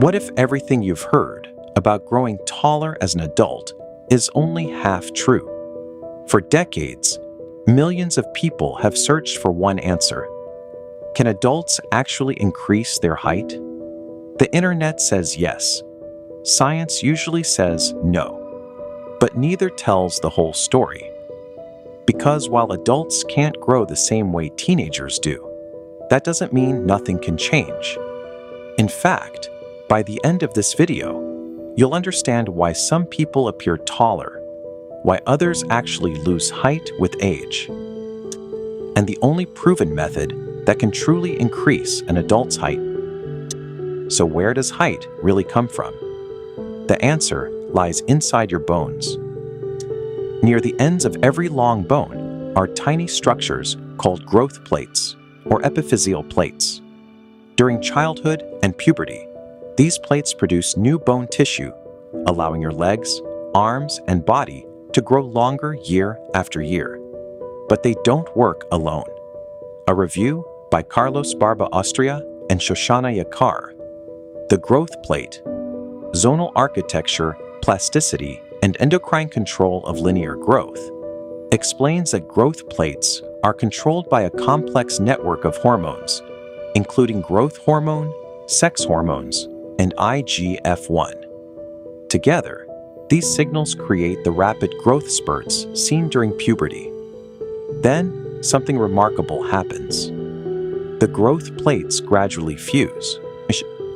What if everything you've heard about growing taller as an adult is only half true? For decades, millions of people have searched for one answer. Can adults actually increase their height? The internet says yes. Science usually says no. But neither tells the whole story. Because while adults can't grow the same way teenagers do, that doesn't mean nothing can change. In fact, by the end of this video, you'll understand why some people appear taller, why others actually lose height with age, and the only proven method that can truly increase an adult's height. So where does height really come from? The answer lies inside your bones. Near the ends of every long bone are tiny structures called growth plates or epiphyseal plates. During childhood and puberty, these plates produce new bone tissue, allowing your legs, arms, and body to grow longer year after year. But they don't work alone. A review by Carlos Barba Austria and Shoshana Yakar. The growth plate, zonal architecture, plasticity, and endocrine control of linear growth, explains that growth plates are controlled by a complex network of hormones, including growth hormone, sex hormones, and IGF-1. Together, these signals create the rapid growth spurts seen during puberty. Then, something remarkable happens. The growth plates gradually fuse.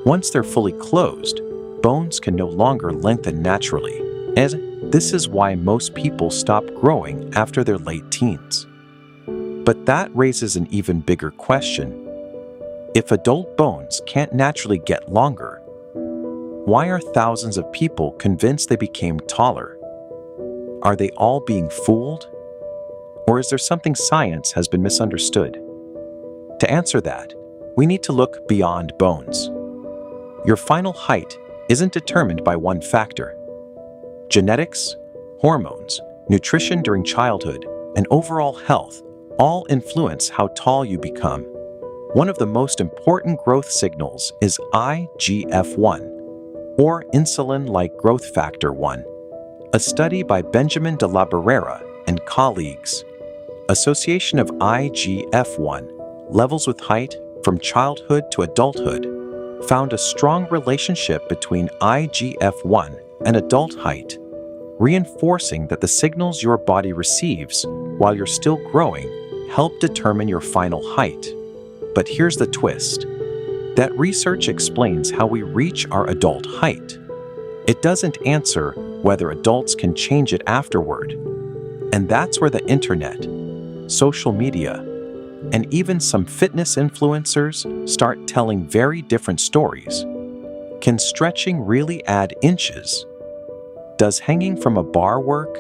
Once they're fully closed, bones can no longer lengthen naturally, and this is why most people stop growing after their late teens. But that raises an even bigger question. If adult bones can't naturally get longer, why are thousands of people convinced they became taller? Are they all being fooled? Or is there something science has been misunderstood? To answer that, we need to look beyond bones. Your final height isn't determined by one factor. Genetics, hormones, nutrition during childhood, and overall health all influence how tall you become. One of the most important growth signals is IGF-1, or insulin-like growth factor 1. A study by Benjamin de la Barrera and colleagues, association of IGF-1 levels with height from childhood to adulthood, found a strong relationship between IGF-1 and adult height, reinforcing that the signals your body receives while you're still growing help determine your final height. But here's the twist. That research explains how we reach our adult height. It doesn't answer whether adults can change it afterward. And that's where the internet, social media, and even some fitness influencers start telling very different stories. Can stretching really add inches? Does hanging from a bar work?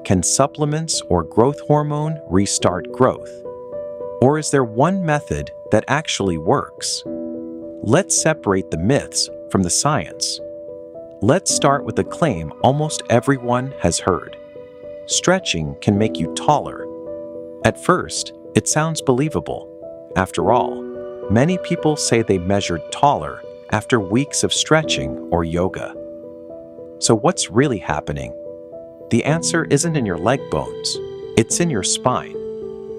Can supplements or growth hormone restart growth? Or is there one method that actually works? Let's separate the myths from the science. Let's start with a claim almost everyone has heard. Stretching can make you taller. At first, it sounds believable. After all, many people say they measured taller after weeks of stretching or yoga. So what's really happening? The answer isn't in your leg bones, it's in your spine.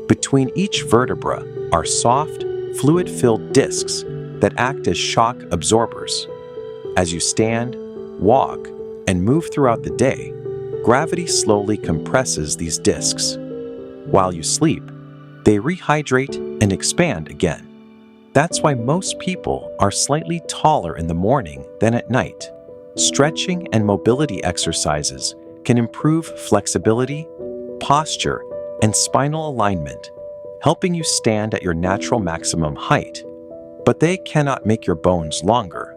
Between each vertebra are soft, fluid-filled discs that act as shock absorbers. As you stand, walk, and move throughout the day, gravity slowly compresses these discs. While you sleep, they rehydrate and expand again. That's why most people are slightly taller in the morning than at night. Stretching and mobility exercises can improve flexibility, posture, and spinal alignment, helping you stand at your natural maximum height. But they cannot make your bones longer.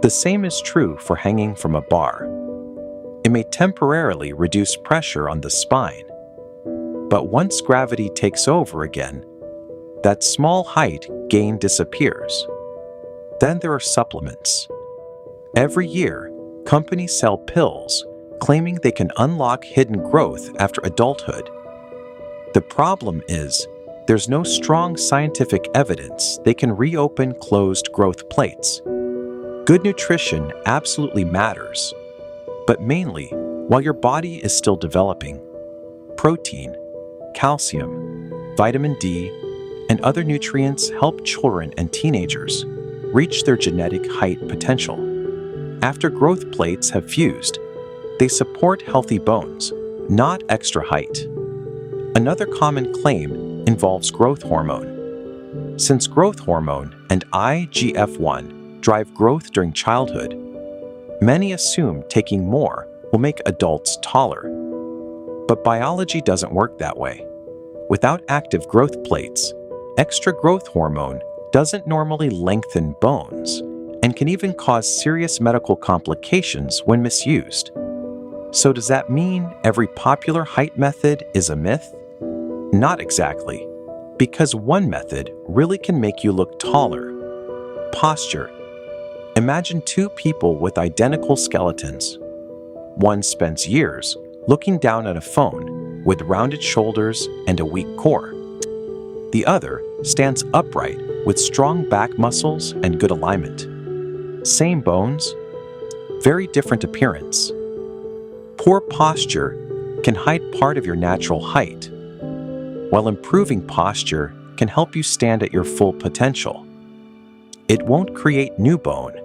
The same is true for hanging from a bar. It may temporarily reduce pressure on the spine, but once gravity takes over again, that small height gain disappears. Then there are supplements. Every year, companies sell pills claiming they can unlock hidden growth after adulthood. The problem is, there's no strong scientific evidence they can reopen closed growth plates. Good nutrition absolutely matters, but mainly while your body is still developing. Protein, calcium, vitamin D, and other nutrients help children and teenagers reach their genetic height potential. After growth plates have fused, they support healthy bones, not extra height. Another common claim involves growth hormone. Since growth hormone and IGF-1 drive growth during childhood, many assume taking more will make adults taller. But biology doesn't work that way. Without active growth plates, extra growth hormone doesn't normally lengthen bones and can even cause serious medical complications when misused. So does that mean every popular height method is a myth? Not exactly, because one method really can make you look taller. Posture. Imagine two people with identical skeletons. One spends years looking down at a phone with rounded shoulders and a weak core. The other stands upright with strong back muscles and good alignment. Same bones, very different appearance. Poor posture can hide part of your natural height, while improving posture can help you stand at your full potential. It won't create new bone,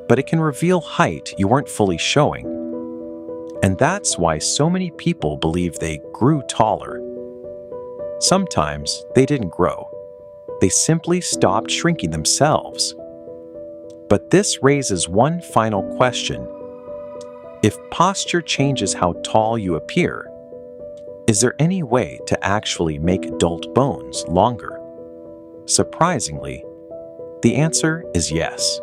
but it can reveal height you weren't fully showing. And that's why so many people believe they grew taller. Sometimes they didn't grow. They simply stopped shrinking themselves. But this raises one final question. If posture changes how tall you appear, is there any way to actually make adult bones longer? Surprisingly, the answer is yes.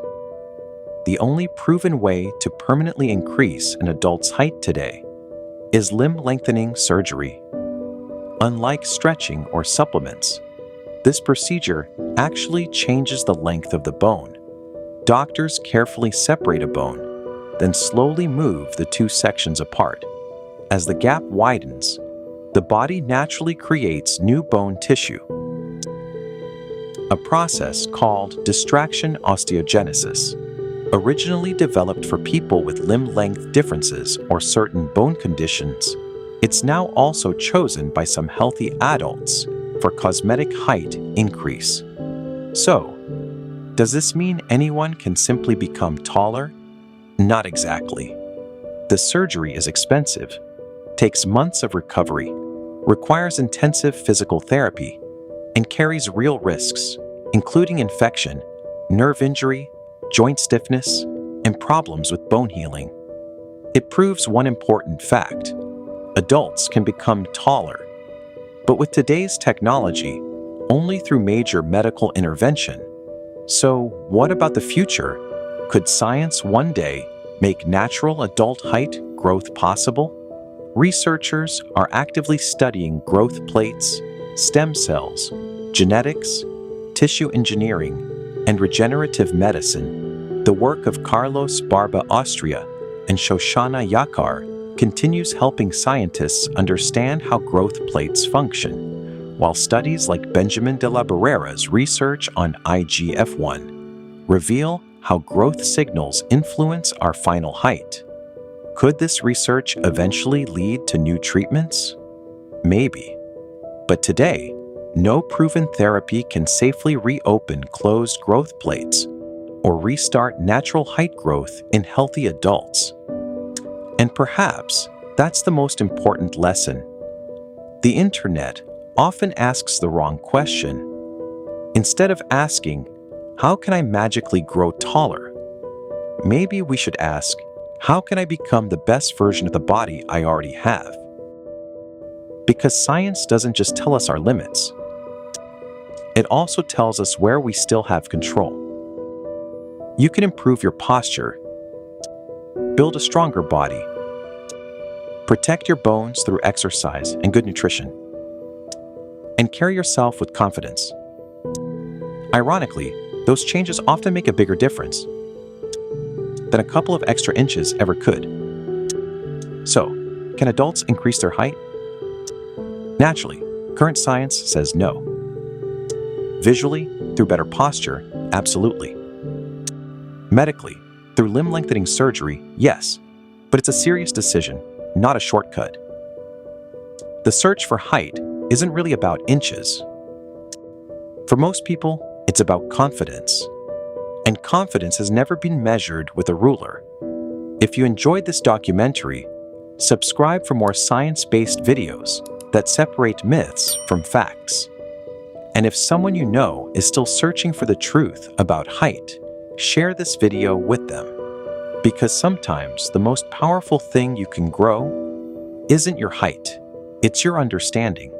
The only proven way to permanently increase an adult's height today is limb-lengthening surgery. Unlike stretching or supplements, this procedure actually changes the length of the bone. Doctors carefully separate a bone, then slowly move the two sections apart. As the gap widens, the body naturally creates new bone tissue, a process called distraction osteogenesis. Originally developed for people with limb length differences or certain bone conditions, it's now also chosen by some healthy adults for cosmetic height increase. So, does this mean anyone can simply become taller? Not exactly. The surgery is expensive, takes months of recovery, requires intensive physical therapy, and carries real risks, including infection, nerve injury, joint stiffness, and problems with bone healing. It proves one important fact. Adults can become taller, but with today's technology, only through major medical intervention. So, what about the future? Could science one day make natural adult height growth possible? Researchers are actively studying growth plates, stem cells, genetics, tissue engineering, and regenerative medicine. The work of Carlos Barba Austria and Shoshana Yakar continues helping scientists understand how growth plates function, while studies like Benjamin de la Barrera's research on IGF-1 reveal how growth signals influence our final height. Could this research eventually lead to new treatments? Maybe. But today, no proven therapy can safely reopen closed growth plates or restart natural height growth in healthy adults. And perhaps that's the most important lesson. The internet often asks the wrong question. Instead of asking, how can I magically grow taller? Maybe we should ask, how can I become the best version of the body I already have? Because science doesn't just tell us our limits. It also tells us where we still have control. You can improve your posture, build a stronger body, protect your bones through exercise and good nutrition, and carry yourself with confidence. Ironically, those changes often make a bigger difference than a couple of extra inches ever could. So, can adults increase their height? Naturally, current science says no. Visually, through better posture, absolutely. Medically, Through limb lengthening surgery, yes, but it's a serious decision, not a shortcut. The search for height isn't really about inches. For most people, it's about confidence. And confidence has never been measured with a ruler. If you enjoyed this documentary, subscribe for more science-based videos that separate myths from facts. And if someone you know is still searching for the truth about height, share this video with them. Because sometimes the most powerful thing you can grow isn't your height, it's your understanding.